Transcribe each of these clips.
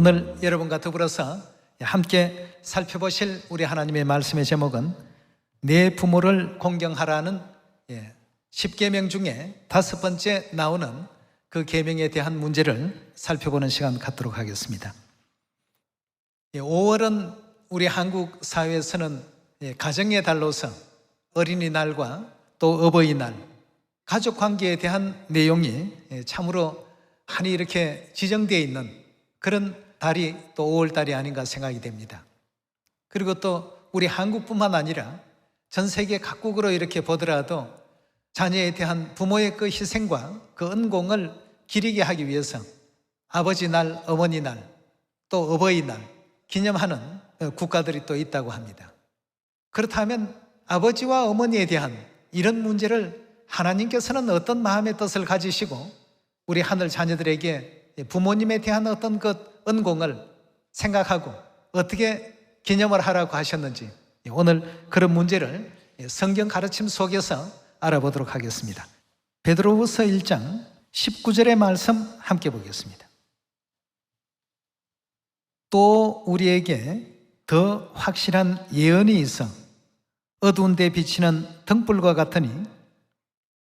오늘 여러분과 더불어서 함께 살펴보실 우리 하나님의 말씀의 제목은 내 부모를 공경하라는 10계명 중에 5번째 나오는 그 계명에 대한 문제를 살펴보는 시간 갖도록 하겠습니다. 5월은 우리 한국 사회에서는 가정의 달로서 어린이날과 또 어버이날, 가족 관계에 대한 내용이 참으로 많이 이렇게 지정되어 있는 그런 달이 또 5월달이 아닌가 생각이 됩니다. 그리고 또 우리 한국뿐만 아니라 전 세계 각국으로 이렇게 보더라도 자녀에 대한 부모의 그 희생과 그恩공을 기리게 하기 위해서 아버지 날, 어머니 날, 또 어버이날 기념하는 국가들이 또 있다고 합니다. 그렇다면 아버지와 어머니에 대한 이런 문제를 하나님께서는 어떤 마음의 뜻을 가지시고 우리 하늘 자녀들에게 부모님에 대한 어떤 그恩공을 생각하고 어떻게 기념을 하라고 하셨는지 오늘 그런 문제를 성경 가르침 속에서 알아보도록 하겠습니다. 베드로후서 1장 19절의 말씀 함께 보겠습니다. 또 우리에게 더 확실한 예언이 있어 어두운 데 비치는 등불과 같으니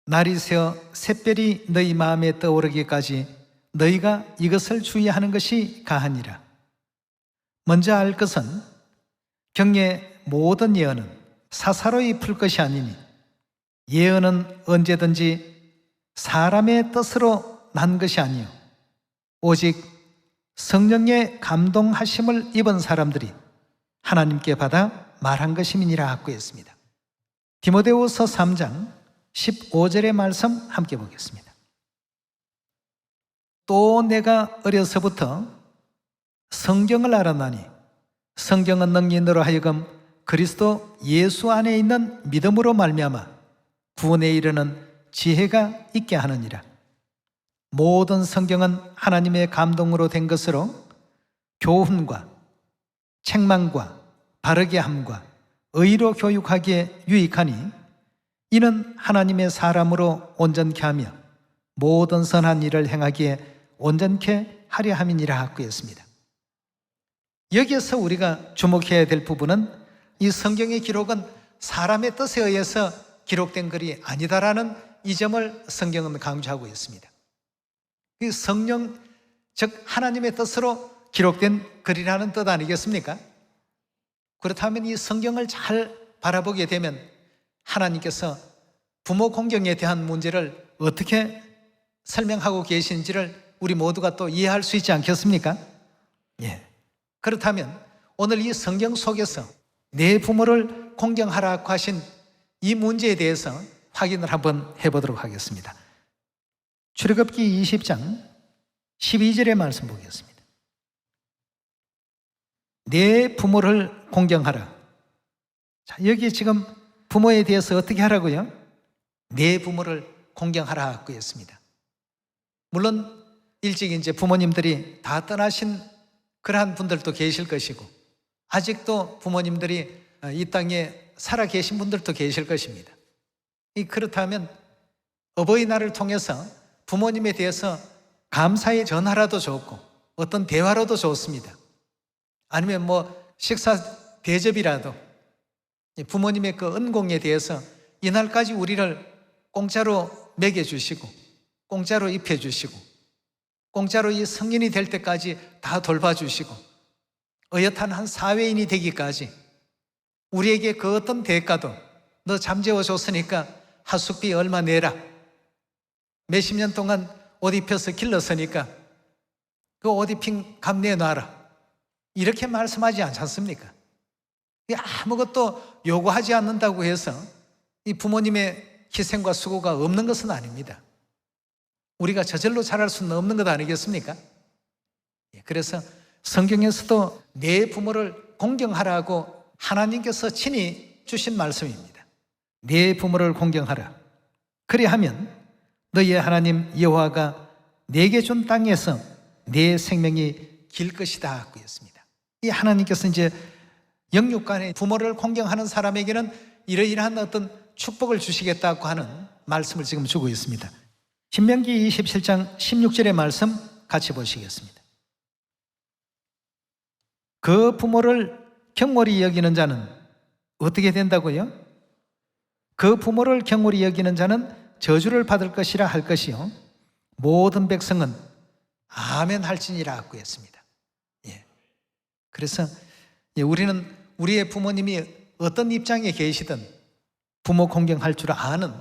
날이 새어 샛별이 너희 마음에 떠오르기까지 너희가 이것을 주의하는 것이 가하니라. 먼저 알 것은 경외 모든 예언은 사사로이 풀 것이 아니니 예언은 언제든지 사람의 뜻으로 난 것이 아니요 오직 성령의 감동하심을 입은 사람들이 하나님께 받아 말한 것임이니라 하고 했습니다. 디모데후서 3장 15절의 말씀 함께 보겠습니다. 또 내가 어려서부터 성경을 알아나니 성경은 능히 너로 하여금 그리스도 예수 안에 있는 믿음으로 말미암아 구원에 이르는 지혜가 있게 하느니라. 모든 성경은 하나님의 감동으로 된 것으로 교훈과 책망과 바르게 함과 의로 교육하기에 유익하니 이는 하나님의 사람으로 온전케 하며 모든 선한 일을 행하기에 온전케 하려 함이니라 하고 했습니다. 여기에서 우리가 주목해야 될 부분은 이 성경의 기록은 사람의 뜻에 의해서 기록된 글이 아니다라는 이 점을 성경은 강조하고 있습니다. 이 성령, 즉 하나님의 뜻으로 기록된 글이라는 뜻 아니겠습니까? 그렇다면 이 성경을 잘 바라보게 되면 하나님께서 부모 공경에 대한 문제를 어떻게 설명하고 계신지를 우리 모두가 또 이해할 수 있지 않겠습니까? 예. 그렇다면 오늘 이 성경 속에서 내 부모를 공경하라고 하신 이 문제에 대해서 확인을 한번 해보도록 하겠습니다. 출애굽기 20장 12절의 말씀 보겠습니다. 내 부모를 공경하라. 자, 여기 지금 부모에 대해서 어떻게 하라고요? 내 부모를 공경하라 하고 했습니다. 물론 일찍 이제 부모님들이 다 떠나신 그러한 분들도 계실 것이고 아직도 부모님들이 이 땅에 살아 계신 분들도 계실 것입니다. 그렇다면 어버이날을 통해서 부모님에 대해서 감사의 전화라도 좋고 어떤 대화라도 좋습니다. 아니면 식사 대접이라도 부모님의 그恩공에 대해서 이날까지 우리를 공짜로 먹여주시고 공짜로 입혀주시고 공짜로 이 성인이 될 때까지 다 돌봐주시고 어엿한 한 사회인이 되기까지 우리에게 그 어떤 대가도 너 잠재워줬으니까 하숙비 얼마 내라, 몇십 년 동안 옷 입혀서 길렀으니까 그 옷 입힌 값 내놔라, 이렇게 말씀하지 않지 않습니까? 아무것도 요구하지 않는다고 해서 이 부모님의 희생과 수고가 없는 것은 아닙니다. 우리가 저절로 잘할 수는 없는 것 아니겠습니까? 그래서 성경에서도 내 부모를 공경하라고 하나님께서 친히 주신 말씀입니다. 내 부모를 공경하라. 그리하면 너희의 하나님 여호와가 내게 준 땅에서 내 생명이 길 것이다 하고 했습니다. 이 하나님께서 이제 영육간에 부모를 공경하는 사람에게는 이러이러한 어떤 축복을 주시겠다고 하는 말씀을 지금 주고 있습니다. 신명기 27장 16절의 말씀 같이 보시겠습니다. 그 부모를 경홀히 여기는 자는 어떻게 된다고요? 그 부모를 경홀히 여기는 자는 저주를 받을 것이라 할 것이요 모든 백성은 아멘 할지니라 하고 했습니다. 예. 그래서 우리는 우리의 부모님이 어떤 입장에 계시든 부모 공경할 줄 아는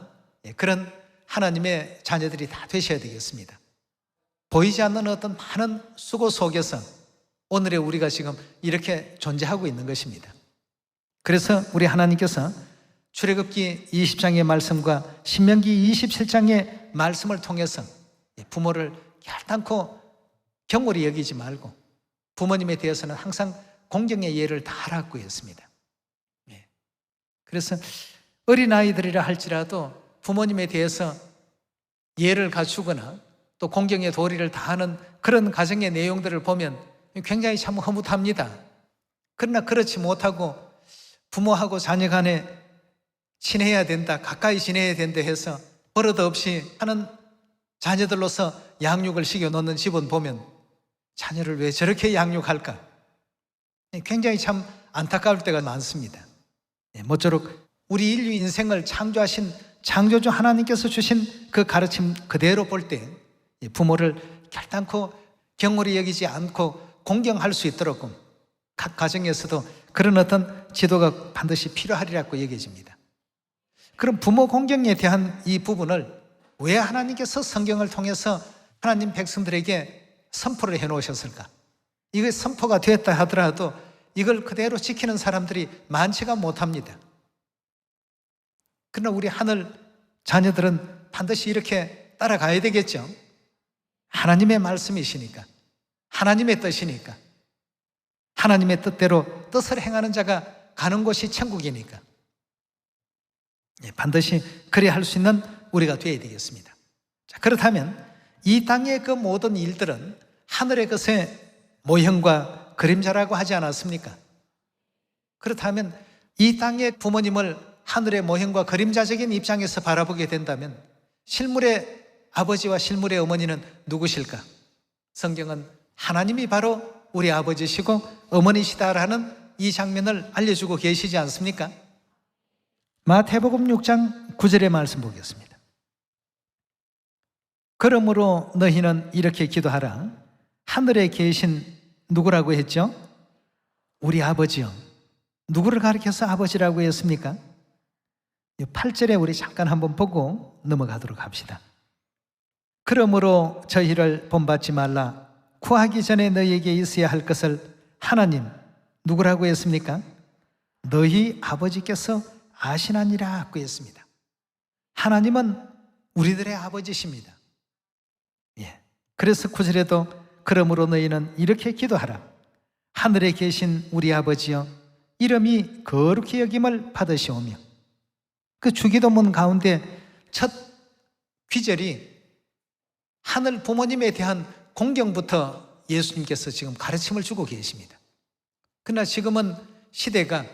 그런 하나님의 자녀들이 다 되셔야 되겠습니다. 보이지 않는 어떤 많은 수고 속에서 오늘의 우리가 지금 이렇게 존재하고 있는 것입니다. 그래서 우리 하나님께서 출애굽기 20장의 말씀과 신명기 27장의 말씀을 통해서 부모를 결단코 경홀히 여기지 말고 부모님에 대해서는 항상 공경의 예를 다 하라고 했습니다. 그래서 어린아이들이라 할지라도 부모님에 대해서 예를 갖추거나 또 공경의 도리를 다하는 그런 가정의 내용들을 보면 굉장히 참 허무합니다. 그러나 그렇지 못하고 부모하고 자녀 간에 친해야 된다, 가까이 지내야 된다 해서 버릇 없이 하는 자녀들로서 양육을 시켜놓는 집은 보면 자녀를 왜 저렇게 양육할까? 굉장히 참 안타까울 때가 많습니다. 모쪼록 우리 인류 인생을 창조하신 창조주 하나님께서 주신 그 가르침 그대로 볼 때 부모를 결단코 경홀히 여기지 않고 공경할 수 있도록 각 가정에서도 그런 어떤 지도가 반드시 필요하리라고 얘기해집니다. 그럼 부모 공경에 대한 이 부분을 왜 하나님께서 성경을 통해서 하나님 백성들에게 선포를 해놓으셨을까? 이게 선포가 됐다 하더라도 이걸 그대로 지키는 사람들이 많지가 못합니다. 그러나 우리 하늘 자녀들은 반드시 이렇게 따라가야 되겠죠. 하나님의 말씀이시니까, 하나님의 뜻이니까, 하나님의 뜻대로 뜻을 행하는 자가 가는 곳이 천국이니까 반드시 그래야 할 수 있는 우리가 되어야 되겠습니다. 자, 그렇다면 이 땅의 그 모든 일들은 하늘의 것의 모형과 그림자라고 하지 않았습니까? 그렇다면 이 땅의 부모님을 하늘의 모형과 그림자적인 입장에서 바라보게 된다면 실물의 아버지와 실물의 어머니는 누구실까? 성경은 하나님이 바로 우리 아버지시고 어머니시다라는 이 장면을 알려주고 계시지 않습니까? 마태복음 6장 9절의 말씀 보겠습니다. 그러므로 너희는 이렇게 기도하라. 하늘에 계신 누구라고 했죠? 우리 아버지요. 누구를 가리켜서 아버지라고 했습니까? 8절에 우리 잠깐 한번 보고 넘어가도록 합시다. 그러므로 저희를 본받지 말라. 구하기 전에 너희에게 있어야 할 것을 하나님 누구라고 했습니까? 너희 아버지께서 아시나니라 하고 했습니다. 하나님은 우리들의 아버지십니다. 그래서 9절에도 그러므로 너희는 이렇게 기도하라. 하늘에 계신 우리 아버지여 이름이 거룩히 여김을 받으시오며. 그 주기도문 가운데 첫 귀절이 하늘 부모님에 대한 공경부터 예수님께서 지금 가르침을 주고 계십니다. 그러나 지금은 시대가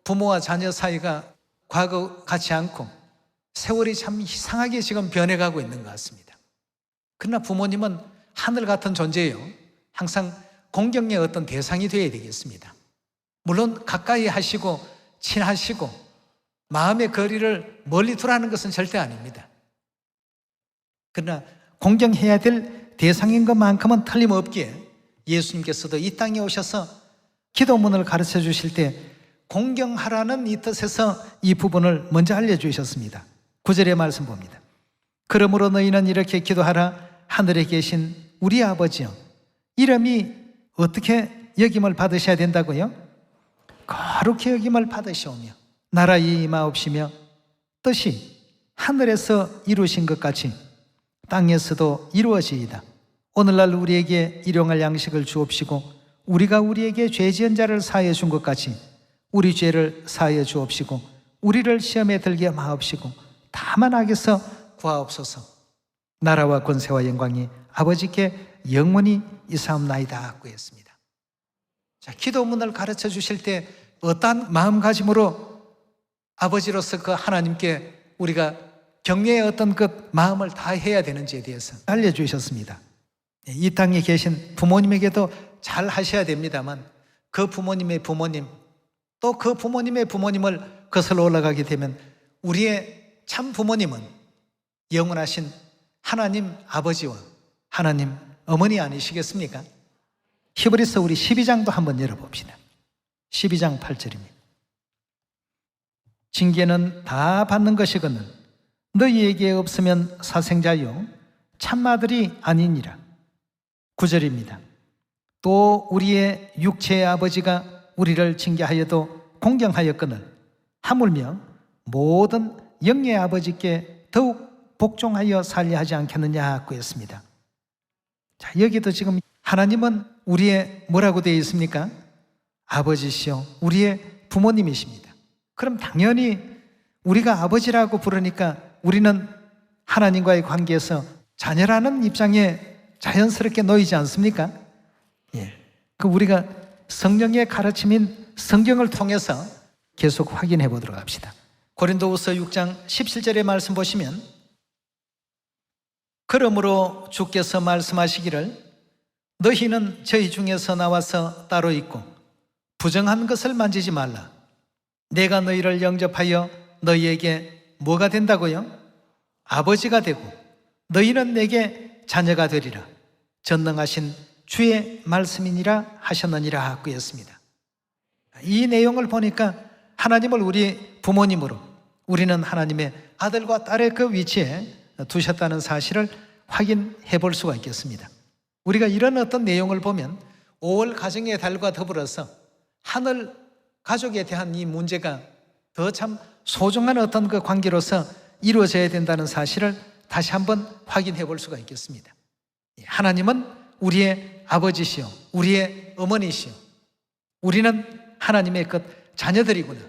부모와 자녀 사이가 과거 같지 않고 세월이 참 이상하게 지금 변해가고 있는 것 같습니다. 그러나 부모님은 하늘 같은 존재예요. 항상 공경의 어떤 대상이 되어야 되겠습니다. 물론 가까이 하시고 친하시고 마음의 거리를 멀리 두라는 것은 절대 아닙니다. 그러나 공경해야 될 대상인 것만큼은 틀림없기에 예수님께서도 이 땅에 오셔서 기도문을 가르쳐 주실 때 공경하라는 이 뜻에서 이 부분을 먼저 알려주셨습니다. 9절의 말씀 봅니다. 그러므로 너희는 이렇게 기도하라. 하늘에 계신 우리 아버지여 이름이 어떻게 여김을 받으셔야 된다고요? 거룩히 여김을 받으시오며 나라의 임하옵시며 뜻이 하늘에서 이루신 것 같이 땅에서도 이루어지이다. 오늘날 우리에게 일용할 양식을 주옵시고 우리가 우리에게 죄 지은 자를 사하여 준 것 같이 우리 죄를 사하여 주옵시고 우리를 시험에 들게 마옵시고 다만 악에서 구하옵소서. 나라와 권세와 영광이 아버지께 영원히 이사옵나이다 하고 했습니다. 자, 기도문을 가르쳐 주실 때 어떠한 마음가짐으로 아버지로서 그 하나님께 우리가 격려의 어떤 그 마음을 다해야 되는지에 대해서 알려주셨습니다. 이 땅에 계신 부모님에게도 잘 하셔야 됩니다만 그 부모님의 부모님 또 그 부모님의 부모님을 거슬러 올라가게 되면 우리의 참 부모님은 영원하신 하나님 아버지와 하나님 어머니 아니시겠습니까? 히브리서 우리 12장도 한번 열어봅시다. 12장 8절입니다. 징계는 다 받는 것이거늘 너희에게 없으면 사생자요 참마들이 아니니라. 9절입니다. 또 우리의 육체의 아버지가 우리를 징계하여도 공경하였거늘 하물며 모든 영의 아버지께 더욱 복종하여 살려 하지 않겠느냐 하고 했습니다. 자, 여기도 지금 하나님은 우리의 뭐라고 되어 있습니까? 아버지시요 우리의 부모님이십니다. 그럼 당연히 우리가 아버지라고 부르니까 우리는 하나님과의 관계에서 자녀라는 입장에 자연스럽게 놓이지 않습니까? 예. 그 우리가 성령의 가르침인 성경을 통해서 계속 확인해 보도록 합시다. 고린도후서 6장 17절의 말씀 보시면 그러므로 주께서 말씀하시기를 너희는 저희 중에서 나와서 따로 있고 부정한 것을 만지지 말라. 내가 너희를 영접하여 너희에게 뭐가 된다고요? 아버지가 되고 너희는 내게 자녀가 되리라. 전능하신 주의 말씀이니라 하셨느니라 하고 했습니다. 이 내용을 보니까 하나님을 우리 부모님으로 우리는 하나님의 아들과 딸의 그 위치에 두셨다는 사실을 확인해 볼 수가 있겠습니다. 우리가 이런 어떤 내용을 보면 5월 가정의 달과 더불어서 하늘 가족에 대한 이 문제가 더 참 소중한 어떤 그 관계로서 이루어져야 된다는 사실을 다시 한번 확인해 볼 수가 있겠습니다. 하나님은 우리의 아버지시요 우리의 어머니시요 우리는 하나님의 그 자녀들이구나.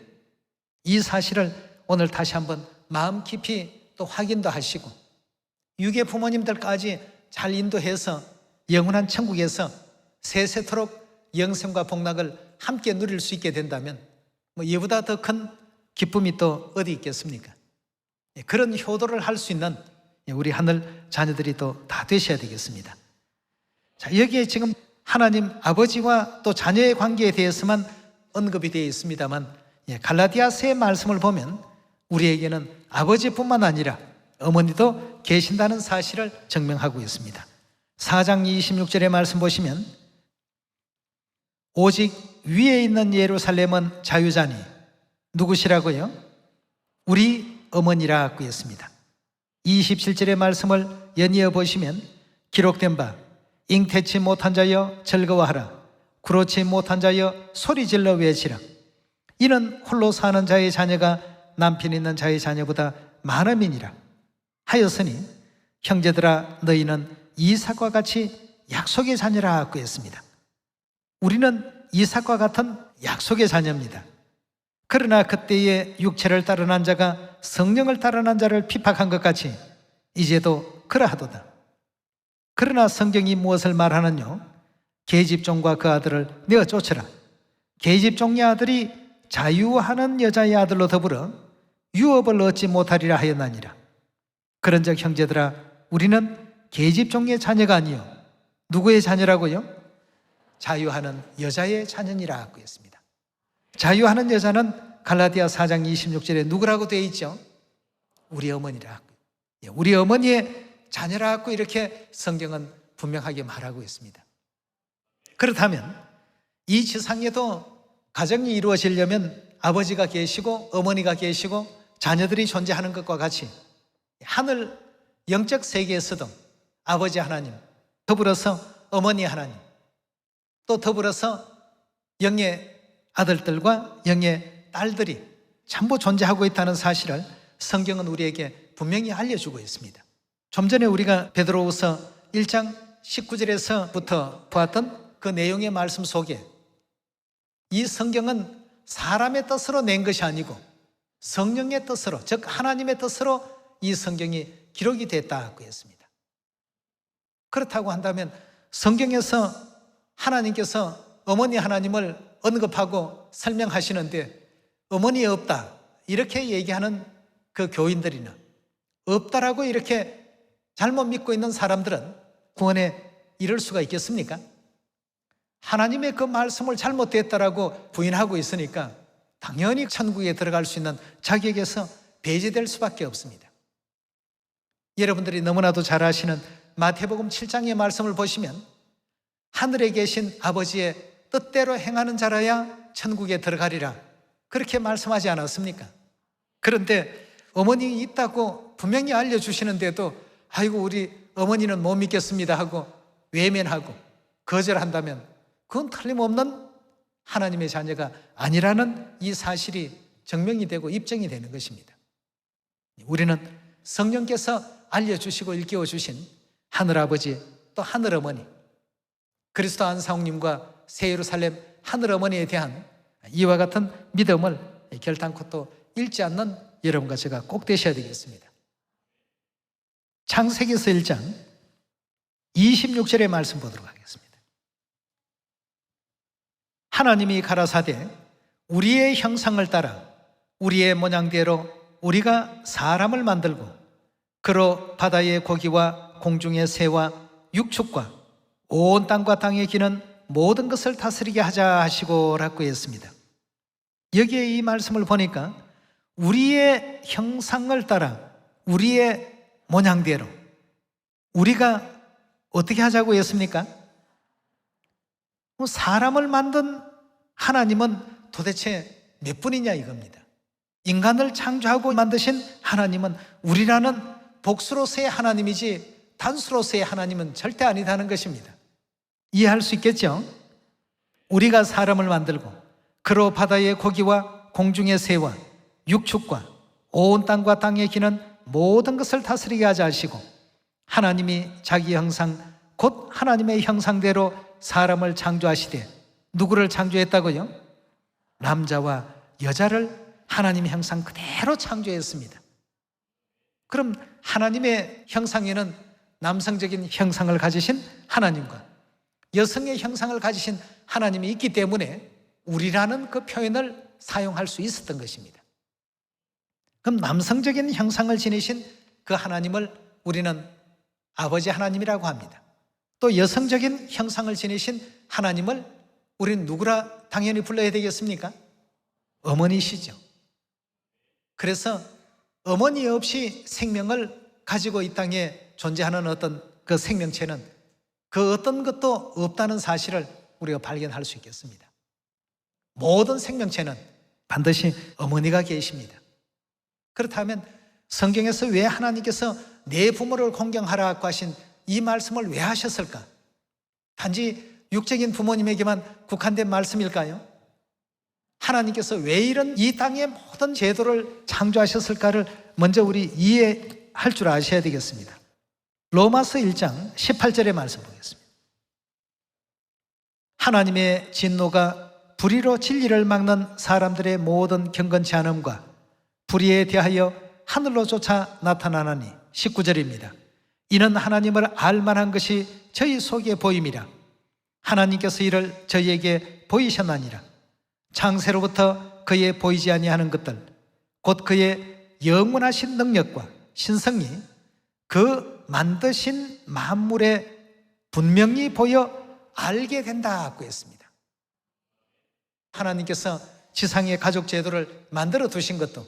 이 사실을 오늘 다시 한번 마음 깊이 또 확인도 하시고 유괴 부모님들까지 잘 인도해서 영원한 천국에서 세세토록 영생과 복락을 함께 누릴 수 있게 된다면 뭐 이보다 더 큰 기쁨이 또 어디 있겠습니까? 그런 효도를 할 수 있는 우리 하늘 자녀들이 또 다 되셔야 되겠습니다. 자, 여기에 지금 하나님 아버지와 또 자녀의 관계에 대해서만 언급이 되어 있습니다만 갈라디아서의 말씀을 보면 우리에게는 아버지뿐만 아니라 어머니도 계신다는 사실을 증명하고 있습니다. 4장 26절의 말씀 보시면 오직 위에 있는 예루살렘은 자유자니 누구시라고요? 우리 어머니라 하고 했습니다. 27절의 말씀을 연이어 보시면 기록된 바 잉태치 못한 자여 즐거워하라 그렇지 못한 자여 소리질러 외치라 이는 홀로 사는 자의 자녀가 남편 있는 자의 자녀보다 많음이니라 하였으니 형제들아 너희는 이삭과 같이 약속의 자녀라 하고 했습니다. 우리는 이삭과 같은 약속의 자녀입니다. 그러나 그때의 육체를 따른 한 자가 성령을 따른 한 자를 핍박한 것 같이 이제도 그러하도다. 그러나 성경이 무엇을 말하느뇨? 계집종과 그 아들을 내어 쫓으라. 계집종의 아들이 자유하는 여자의 아들로 더불어 유업을 얻지 못하리라 하였나니라. 그런즉 형제들아 우리는 계집종의 자녀가 아니요 누구의 자녀라고요? 자유하는 여자의 자녀니라 하고 했습니다. 자유하는 여자는 갈라디아 4장 26절에 누구라고 되어 있죠? 우리 어머니라 하고 우리 어머니의 자녀라고 이렇게 성경은 분명하게 말하고 있습니다. 그렇다면 이 지상에도 가정이 이루어지려면 아버지가 계시고 어머니가 계시고 자녀들이 존재하는 것과 같이 하늘 영적 세계에서도 아버지 하나님 더불어서 어머니 하나님 또 더불어서 영의 아들들과 영의 딸들이 전부 존재하고 있다는 사실을 성경은 우리에게 분명히 알려주고 있습니다. 좀 전에 우리가 베드로후서 1장 19절에서부터 보았던 그 내용의 말씀 속에 이 성경은 사람의 뜻으로 낸 것이 아니고 성령의 뜻으로 즉 하나님의 뜻으로 이 성경이 기록이 됐다고 했습니다. 그렇다고 한다면 성경에서 하나님께서 어머니 하나님을 언급하고 설명하시는데 어머니 없다 이렇게 얘기하는 그 교인들이나 없다라고 이렇게 잘못 믿고 있는 사람들은 구원에 이를 수가 있겠습니까? 하나님의 그 말씀을 잘못됐다라고 부인하고 있으니까 당연히 천국에 들어갈 수 있는 자격에서 배제될 수밖에 없습니다. 여러분들이 너무나도 잘 아시는 마태복음 7장의 말씀을 보시면 하늘에 계신 아버지의 뜻대로 행하는 자라야 천국에 들어가리라, 그렇게 말씀하지 않았습니까? 그런데 어머니 있다고 분명히 알려주시는데도 아이고 우리 어머니는 못 믿겠습니다 하고 외면하고 거절한다면 그건 틀림없는 하나님의 자녀가 아니라는 이 사실이 증명이 되고 입증이 되는 것입니다. 우리는 성령께서 알려주시고 일깨워 주신 하늘아버지 또 하늘어머니, 그리스도 안사홍님과 새예루살렘 하늘어머니에 대한 이와 같은 믿음을 결단코 또 잃지 않는 여러분과 제가 꼭 되셔야 되겠습니다. 창세기서 1장 26절의 말씀 보도록 하겠습니다. 하나님이 가라사대 우리의 형상을 따라 우리의 모양대로 우리가 사람을 만들고 그로 바다의 고기와 공중의 새와 육축과 온 땅과 땅에 기는 모든 것을 다스리게 하자 하시고 라고 했습니다. 여기에 이 말씀을 보니까 우리의 형상을 따라 우리의 모양대로 우리가 어떻게 하자고 했습니까? 사람을 만든 하나님은 도대체 몇 분이냐 이겁니다. 인간을 창조하고 만드신 하나님은 우리라는 복수로서의 하나님이지 단수로서의 하나님은 절대 아니다는 것입니다. 이해할 수 있겠죠? 우리가 사람을 만들고 그로 바다의 고기와 공중의 새와 육축과 온 땅과 땅에 기는 모든 것을 다스리게 하자 하시고 하나님이 자기 형상 곧 하나님의 형상대로 사람을 창조하시되 누구를 창조했다고요? 남자와 여자를 하나님의 형상 그대로 창조했습니다. 그럼 하나님의 형상에는 남성적인 형상을 가지신 하나님과 여성의 형상을 가지신 하나님이 있기 때문에 우리라는 그 표현을 사용할 수 있었던 것입니다. 그럼 남성적인 형상을 지니신 그 하나님을 우리는 아버지 하나님이라고 합니다. 또 여성적인 형상을 지니신 하나님을 우리는 누구라 당연히 불러야 되겠습니까? 어머니시죠. 그래서 어머니 없이 생명을 가지고 이 땅에 존재하는 어떤 그 생명체는 그 어떤 것도 없다는 사실을 우리가 발견할 수 있겠습니다. 모든 생명체는 반드시 어머니가 계십니다. 그렇다면 성경에서 왜 하나님께서 내 부모를 공경하라고 하신 이 말씀을 왜 하셨을까? 단지 육적인 부모님에게만 국한된 말씀일까요? 하나님께서 왜 이런 이 땅의 모든 제도를 창조하셨을까를 먼저 우리 이해할 줄 아셔야 되겠습니다. 로마서 1장 18절의 말씀 보겠습니다. 하나님의 진노가 불의로 진리를 막는 사람들의 모든 경건치 않음과 불의에 대하여 하늘로 쫓아 나타나나니 19절입니다. 이는 하나님을 알만한 것이 저희 속에 보임이라. 하나님께서 이를 저희에게 보이셨나니라. 창세로부터 그의 보이지 아니하는 것들 곧 그의 영원하신 능력과 신성이 그 만드신 만물에 분명히 보여 알게 된다고 했습니다. 하나님께서 지상의 가족 제도를 만들어 두신 것도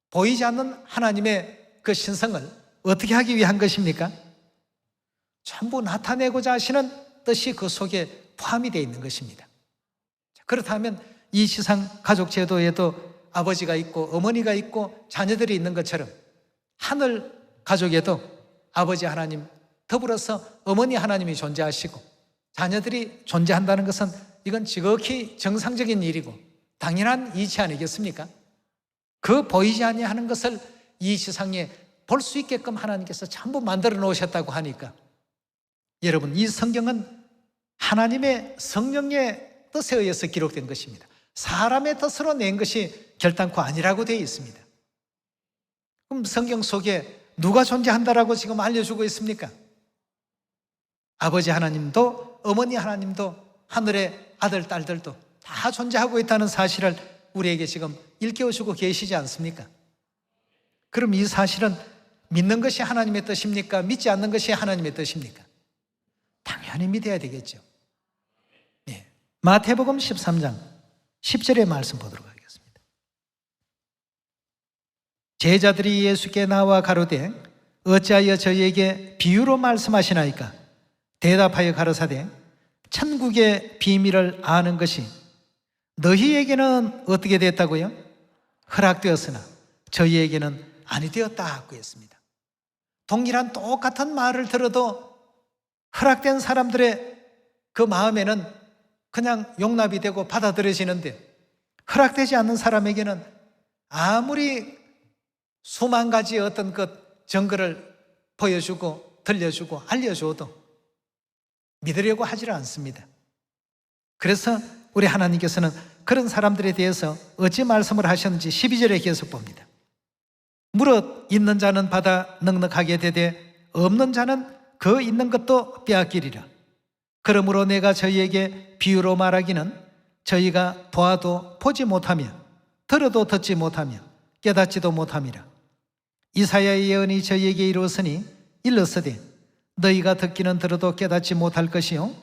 보이지 않는 하나님의 그 신성을 어떻게 하기 위한 것입니까? 전부 나타내고자 하시는 뜻이 그 속에 포함이 되어 있는 것입니다. 그렇다면 이 지상 가족 제도에도 아버지가 있고 어머니가 있고 자녀들이 있는 것처럼 하늘 가족에도 아버지 하나님 더불어서 어머니 하나님이 존재하시고 자녀들이 존재한다는 것은 이건 지극히 정상적인 일이고 당연한 이치 아니겠습니까? 그 보이지 아니하는 것을 이 세상에 볼 수 있게끔 하나님께서 전부 만들어 놓으셨다고 하니까 여러분, 이 성경은 하나님의 성령의 뜻에 의해서 기록된 것입니다. 사람의 뜻으로 낸 것이 결단코 아니라고 되어 있습니다. 그럼 성경 속에 누가 존재한다라고 지금 알려주고 있습니까? 아버지 하나님도 어머니 하나님도 하늘의 아들, 딸들도 다 존재하고 있다는 사실을 우리에게 지금 일깨워주고 계시지 않습니까? 그럼 이 사실은 믿는 것이 하나님의 뜻입니까? 믿지 않는 것이 하나님의 뜻입니까? 당연히 믿어야 되겠죠. 마태복음 13장 10절의 말씀 보도록 하겠습니다. 제자들이 예수께 나와 가로되 어찌하여 저희에게 비유로 말씀하시나이까? 대답하여 가로사대 천국의 비밀을 아는 것이 너희에게는 어떻게 됐다고요? 허락되었으나 저희에게는 아니 되었다고 했습니다. 동일한 똑같은 말을 들어도 허락된 사람들의 그 마음에는 그냥 용납이 되고 받아들여지는데, 허락되지 않는 사람에게는 아무리 수만 가지 어떤 것 증거를 보여주고 들려주고 알려줘도 믿으려고 하지 않습니다. 그래서 우리 하나님께서는 그런 사람들에 대해서 어찌 말씀을 하셨는지 12절에 계속 봅니다. 무릇 있는 자는 받아 넉넉하게 되되 없는 자는 그 있는 것도 빼앗기리라. 그러므로 내가 저희에게 비유로 말하기는 저희가 보아도 보지 못하며 들어도 듣지 못하며 깨닫지도 못함이라. 이사야의 예언이 저희에게 이루었으니 일렀으되 너희가 듣기는 들어도 깨닫지 못할 것이요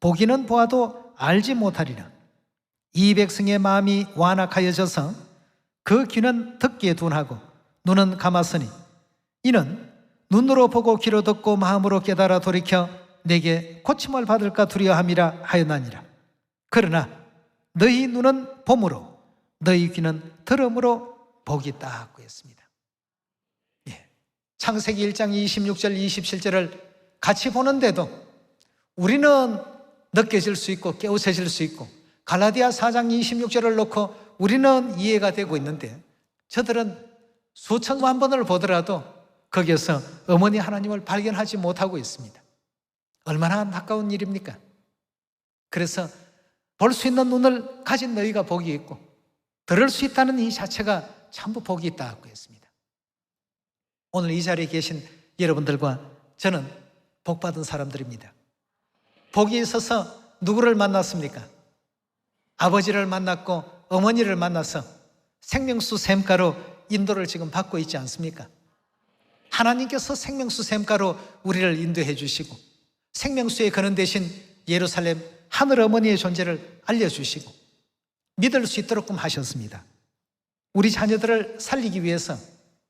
보기는 보아도 알지 못하리라. 이 백성의 마음이 완악하여져서 그 귀는 듣기에 둔하고 눈은 감았으니 이는 눈으로 보고 귀로 듣고 마음으로 깨달아 돌이켜 내게 고침을 받을까 두려워함이라 하였나니라. 그러나 너희 눈은 봄으로 너희 귀는 들음으로 복이 있다고 했습니다. 창세기 1장 26절 27절을 같이 보는데도 우리는 느껴질 수 있고 깨우쳐질 수 있고, 갈라디아 4장 26절을 놓고 우리는 이해가 되고 있는데 저들은 수천만 번을 보더라도 거기에서 어머니 하나님을 발견하지 못하고 있습니다. 얼마나 안타까운 일입니까? 그래서 볼 수 있는 눈을 가진 너희가 복이 있고 들을 수 있다는 이 자체가 전부 복이 있다고 했습니다. 오늘 이 자리에 계신 여러분들과 저는 복받은 사람들입니다. 복이 있어서 누구를 만났습니까? 아버지를 만났고 어머니를 만나서 생명수 샘가로 인도를 지금 받고 있지 않습니까? 하나님께서 생명수 샘가로 우리를 인도해 주시고 생명수의 근원 대신 예루살렘 하늘 어머니의 존재를 알려주시고 믿을 수 있도록 하셨습니다. 우리 자녀들을 살리기 위해서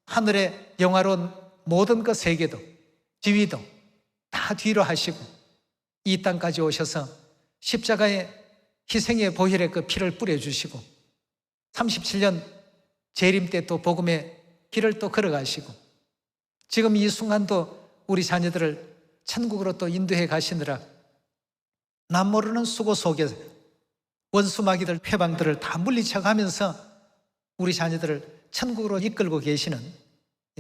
하늘의 영화로운 모든 그 세계도 지위도 다 뒤로 하시고 이 땅까지 오셔서 십자가의 희생의 보혈의 그 피를 뿌려주시고 37년 재림 때 또 복음의 길을 또 걸어가시고 지금 이 순간도 우리 자녀들을 천국으로 또 인도해 가시느라 남 모르는 수고 속에 원수 마귀들 회방들을 다 물리쳐 가면서 우리 자녀들을 천국으로 이끌고 계시는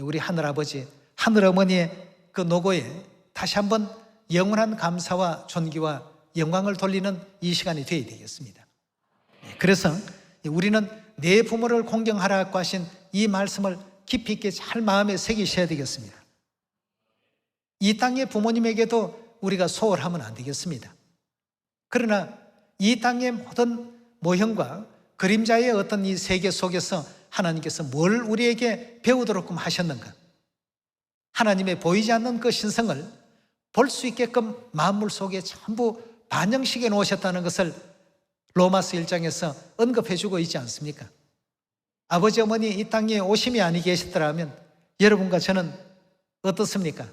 우리 하늘아버지 하늘어머니의 그 노고에 다시 한번 영원한 감사와 존귀와 영광을 돌리는 이 시간이 되어야 되겠습니다. 그래서 우리는 내 부모를 공경하라고 하신 이 말씀을 깊이 있게 잘 마음에 새기셔야 되겠습니다. 이 땅의 부모님에게도 우리가 소홀하면 안 되겠습니다. 그러나 이 땅의 모든 모형과 그림자의 어떤 이 세계 속에서 하나님께서 뭘 우리에게 배우도록 하셨는가? 하나님의 보이지 않는 그 신성을 볼 수 있게끔 만물 속에 전부 반영시켜 놓으셨다는 것을 로마서 1장에서 언급해주고 있지 않습니까? 아버지 어머니 이 땅에 오심이 아니 계셨더라면 여러분과 저는 어떻습니까?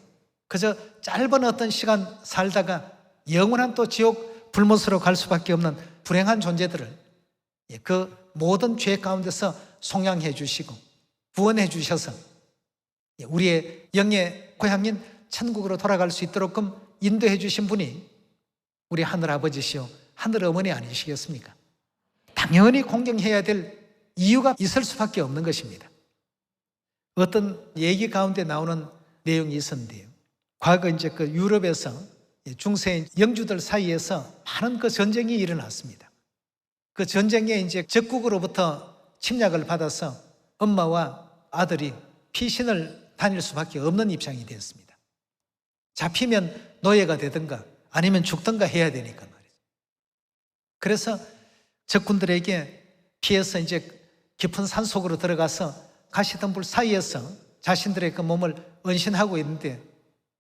그저 짧은 어떤 시간 살다가 영원한 또 지옥 불못으로 갈 수밖에 없는 불행한 존재들을 그 모든 죄 가운데서 속량해 주시고 구원해 주셔서 우리의 영의 고향인 천국으로 돌아갈 수 있도록 인도해 주신 분이 우리 하늘 아버지시요 하늘 어머니 아니시겠습니까? 당연히 공경해야 될 이유가 있을 수밖에 없는 것입니다. 어떤 얘기 가운데 나오는 내용이 있었는데요. 과거 이제 그 유럽에서 중세 영주들 사이에서 많은 그 전쟁이 일어났습니다. 그 전쟁에 이제 적국으로부터 침략을 받아서 엄마와 아들이 피신을 다닐 수밖에 없는 입장이 되었습니다. 잡히면 노예가 되든가 아니면 죽든가 해야 되니까 말이죠. 그래서 적군들에게 피해서 이제 깊은 산 속으로 들어가서 가시덤불 사이에서 자신들의 그 몸을 은신하고 있는데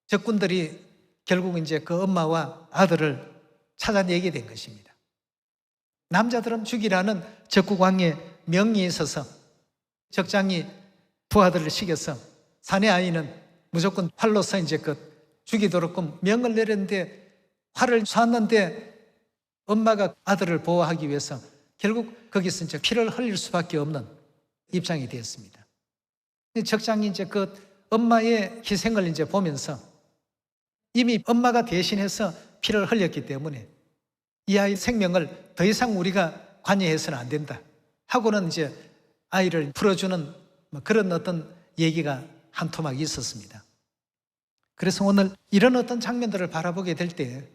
적군들이 결국 이제 그 엄마와 아들을 찾아내게 된 것입니다. 남자들은 죽이라는 적국왕의 명이 있어서 적장이 부하들을 시켜서 사내 아이는 무조건 활로서 이제 죽이도록 명을 내렸는데 활을 쐈는데 엄마가 아들을 보호하기 위해서 결국 거기서 이제 피를 흘릴 수밖에 없는 입장이 되었습니다. 적장이 이제 엄마의 희생을 이제 보면서 이미 엄마가 대신해서 피를 흘렸기 때문에 이 아이 생명을 더 이상 우리가 관여해서는 안 된다 하고는 이제 아이를 풀어주는 그런 어떤 얘기가 한 토막 있었습니다. 그래서 오늘 이런 어떤 장면들을 바라보게 될 때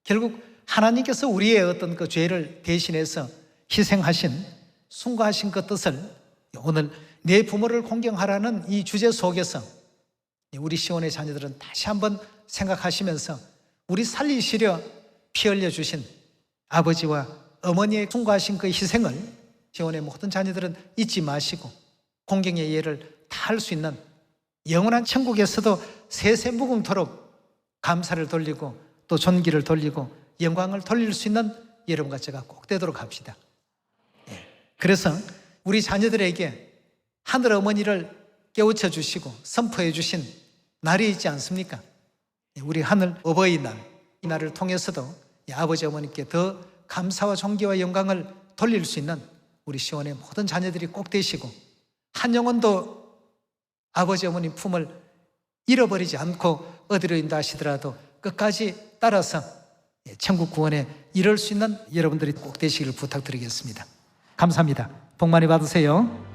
결국 하나님께서 우리의 어떤 그 죄를 대신해서 희생하신 순과하신 그 뜻을 오늘 내 부모를 공경하라는 이 주제 속에서 우리 시온의 자녀들은 다시 한번 생각하시면서 우리 살리시려 피 흘려주신 아버지와 어머니의 순과하신 그 희생을 시온의 모든 자녀들은 잊지 마시고 공경의 예를 다 할 수 있는 영원한 천국에서도 세세무궁토록 감사를 돌리고 또 존귀를 돌리고 영광을 돌릴 수 있는 여러분과 제가 꼭 되도록 합시다. 그래서 우리 자녀들에게 하늘 어머니를 깨우쳐 주시고 선포해 주신 날이 있지 않습니까? 우리 하늘 어버이날, 이 날을 통해서도 아버지 어머니께 더 감사와 존귀와 영광을 돌릴 수 있는 우리 시온의 모든 자녀들이 꼭 되시고 한 영혼도 아버지 어머니 품을 잃어버리지 않고 어디로 인도하시더라도 끝까지 따라서 천국 구원에 이룰 수 있는 여러분들이 꼭 되시기를 부탁드리겠습니다. 감사합니다. 복 많이 받으세요.